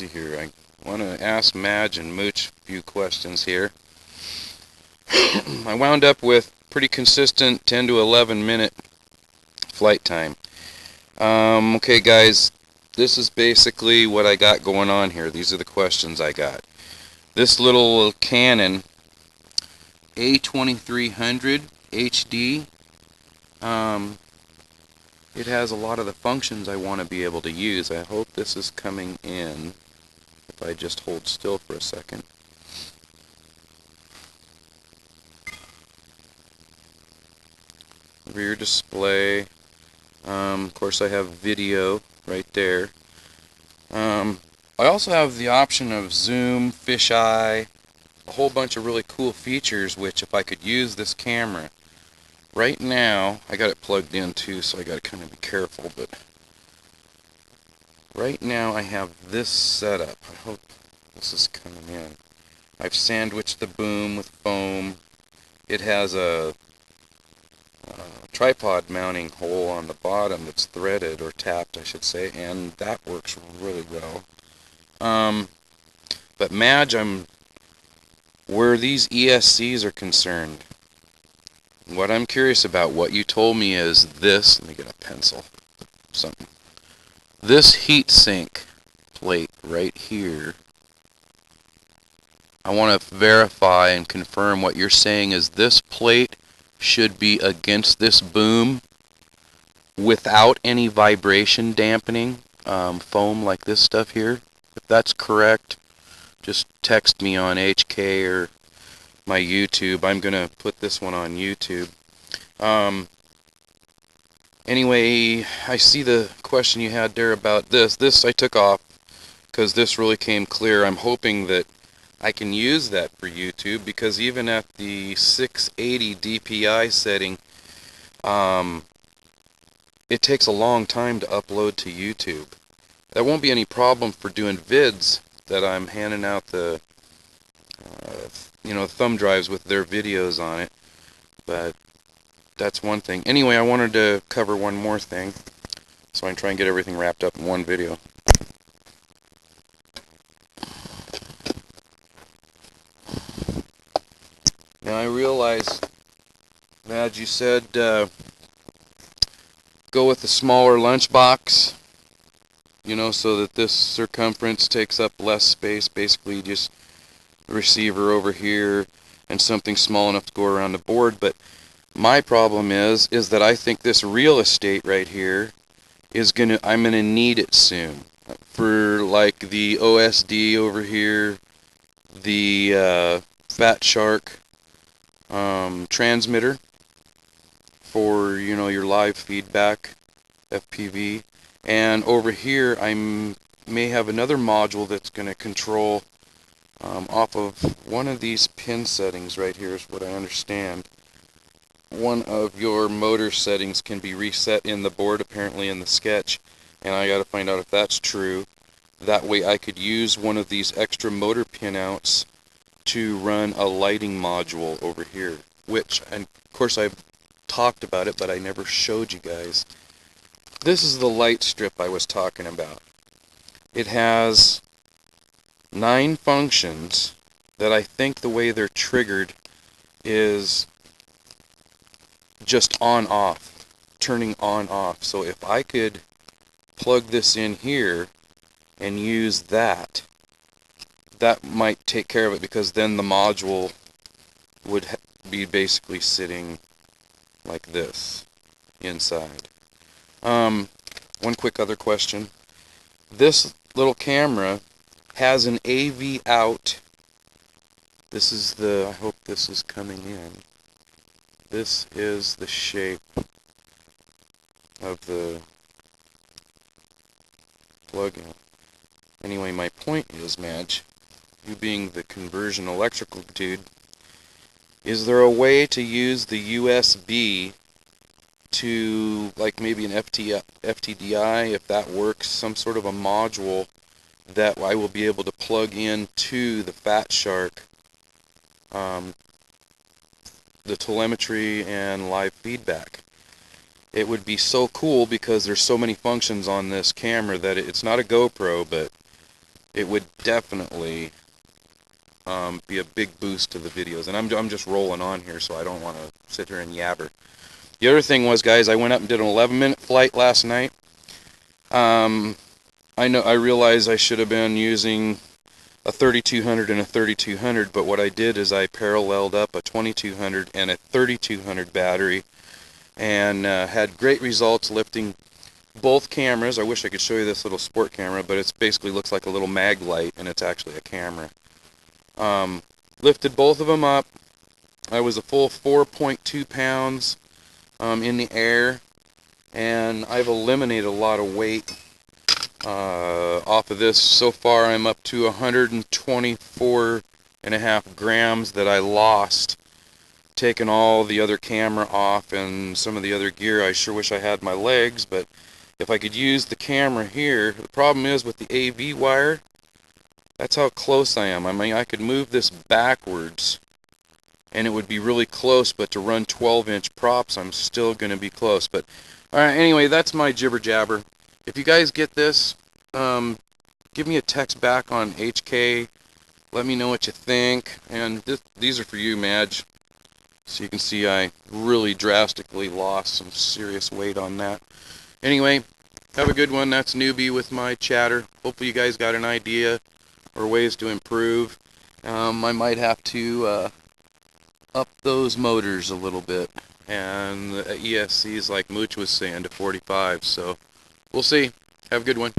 see here. I want to ask Madge and Mooch a few questions here. I wound up with pretty consistent 10 to 11 minute flight time. Okay guys, this is basically what I got going on here. These are the questions I got. This little Canon A2300 HD, it has a lot of the functions I want to be able to use. I hope this is coming in if I just hold still for a second. Rear display. Of course I have video right there. I also have the option of zoom, fisheye, a whole bunch of really cool features which if I could use this camera. Right now, I got it plugged in too, so I got to kind of be careful, but right now I have this setup. I hope this is coming in. I've sandwiched the boom with foam. It has a tripod mounting hole on the bottom that's threaded, or tapped I should say, and that works really well. But Madge, where these ESCs are concerned, what I'm curious about, what you told me is this, let me get a pencil, something. This heat sink plate right here, I want to verify and confirm what you're saying is this plate should be against this boom without any vibration dampening foam like this stuff here. If that's correct, just text me on HK or my YouTube. I'm going to put this one on YouTube. Anyway, I see the question you had there about this. This I took off because this really came clear. I'm hoping that I can use that for YouTube, because even at the 680 DPI setting, it takes a long time to upload to YouTube. That won't be any problem for doing vids that I'm handing out the thumb drives with their videos on it, but that's one thing. Anyway, I wanted to cover one more thing, so I can try and get everything wrapped up in one video. Now I realize, Madge, you said go with the smaller lunchbox, so that this circumference takes up less space. Basically just the receiver over here and something small enough to go around the board. But my problem is that I think this real estate right here is I'm gonna need it soon for like the OSD over here, the Fat Shark transmitter for your live feedback FPV, and over here I may have another module that's going to control off of one of these pin settings right here, is what I understand. One of your motor settings can be reset in the board, apparently in the sketch, and I got to find out if that's true. That way I could use one of these extra motor pinouts to run a lighting module over here, which, and of course I've talked about it, but I never showed you guys. This is the light strip I was talking about. It has 9 functions that I think the way they're triggered is just on off, turning on off. So if I could plug this in here and use that might take care of it, because then the module would be basically sitting like this inside. One quick other question. This little camera has an AV out. This is I hope this is coming in. This is the shape of the plug-in. Anyway, my point is, Madge, you being the conversion electrical dude, is there a way to use the USB to, like maybe an FTDI, if that works, some sort of a module that I will be able to plug into the Fat Shark, the telemetry and live feedback? It would be so cool, because there's so many functions on this camera that it's not a GoPro, but it would definitely be a big boost to the videos. And I'm just rolling on here, so I don't want to sit here and yabber. The other thing was, guys, I went up and did an 11-minute flight last night. I realized I should have been using a 3200 and a 3200, but what I did is I paralleled up a 2200 and a 3200 battery, and had great results lifting both cameras. I wish I could show you this little sport camera, but it basically looks like a little mag light, and it's actually a camera. Lifted both of them up. I was a full 4.2 pounds in the air, and I've eliminated a lot of weight off of this. So far I'm up to 124.5 grams that I lost taking all the other camera off and some of the other gear. I sure wish I had my legs, but if I could use the camera here. The problem is with the AV wire, that's how close I am. I mean, I could move this backwards and it would be really close, but to run 12-inch props, I'm still going to be close. But alright, anyway, that's my jibber jabber. If you guys get this, give me a text back on HK. Let me know what you think. And these are for you, Madge. So you can see I really drastically lost some serious weight on that. Anyway, have a good one. That's Newbie with my chatter. Hopefully you guys got an idea or ways to improve. I might have to up those motors a little bit, and the ESCs, like Mooch was saying, to 45. So we'll see. Have a good one.